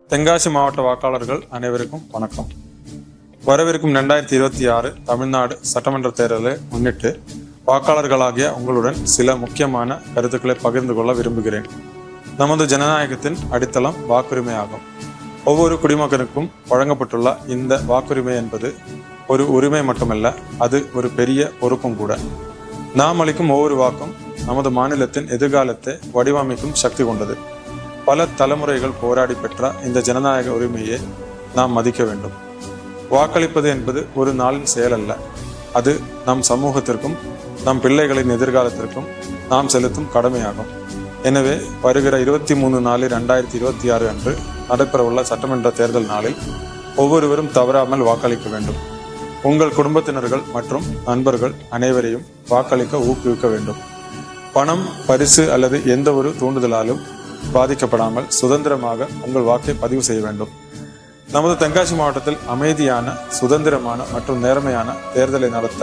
தென்காசி மாவட்ட வாக்காளர்கள் அனைவருக்கும் வணக்கம். வரவிருக்கும் 2026 தமிழ்நாடு சட்டமன்ற தேர்தலை முன்னிட்டு வாக்காளர்களாகிய உங்களுடன் சில முக்கியமான கருத்துக்களை பகிர்ந்து கொள்ள விரும்புகிறேன். நமது ஜனநாயகத்தின் அடித்தளம் வாக்குரிமை ஆகும். ஒவ்வொரு குடிமகனுக்கும் வழங்கப்பட்டுள்ள இந்த வாக்குரிமை என்பது ஒரு உரிமை மட்டுமல்ல, அது ஒரு பெரிய பொறுப்பும் கூட. நாம் அளிக்கும் ஒவ்வொரு வாக்கும் நமது மாநிலத்தின் எதிர்காலத்தை வடிவமைக்கும் சக்தி கொண்டது. பல தலைமுறைகள் போராடி பெற்ற இந்த ஜனநாயக உரிமையை நாம் மதிக்க வேண்டும். வாக்களிப்பது என்பது ஒரு நாளின் செயல் அல்ல, அது நம் சமூகத்திற்கும் நம் பிள்ளைகளின் எதிர்காலத்திற்கும் நாம் செலுத்தும் கடமையாகும். எனவே வருகிற 23/4/2026 அன்று நடைபெறவுள்ள சட்டமன்ற தேர்தல் நாளில் ஒவ்வொருவரும் தவறாமல் வாக்களிக்க வேண்டும். உங்கள் குடும்பத்தினர்கள் மற்றும் நண்பர்கள் அனைவரையும் வாக்களிக்க ஊக்குவிக்க வேண்டும். பணம், பரிசு அல்லது எந்த ஒரு தூண்டுதலாலும் பாதிக்கப்படாமல் சுதந்திரமாக உங்கள் வாக்கை பதிவு செய்ய வேண்டும். நமது தென்காசி மாவட்டத்தில் அமைதியான, சுதந்திரமான மற்றும் நேர்மையான தேர்தலை நடத்த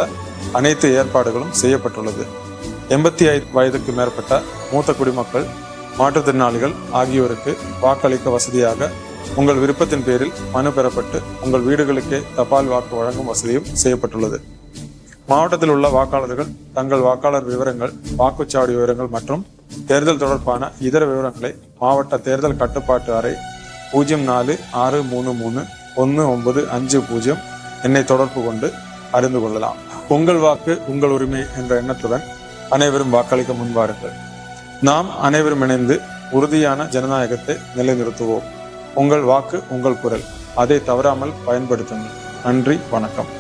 அனைத்து ஏற்பாடுகளும் செய்யப்பட்டுள்ளது. 85 வயதுக்கு மேற்பட்ட மூத்த குடிமக்கள், மாற்றுத்திறனாளிகள் ஆகியோருக்கு வாக்களிக்க வசதியாக உங்கள் விருப்பத்தின் பேரில் மனு பெறப்பட்டு உங்கள் வீடுகளுக்கே தபால் வாக்கு வழங்கும் வசதியும் செய்யப்பட்டுள்ளது. மாவட்டத்தில் உள்ள வாக்காளர்கள் தங்கள் வாக்காளர் விவரங்கள், வாக்குச்சாவடி விவரங்கள் மற்றும் தேர்தல் தொடர்பான இதர விவரங்களை மாவட்ட தேர்தல் கட்டுப்பாட்டு அறை 0463319550 எண்ணை தொடர்பு கொண்டு அறிந்து கொள்ளலாம். உங்கள் வாக்கு உங்கள் உரிமை என்ற எண்ணத்துடன் அனைவரும் வாக்களிக்க முன்வாருங்கள். நாம் அனைவரும் இணைந்து உறுதியான ஜனநாயகத்தை நிலைநிறுத்துவோம். உங்கள் வாக்கு உங்கள் குரல், அதை தவறாமல் பயன்படுத்துங்கள். நன்றி, வணக்கம்.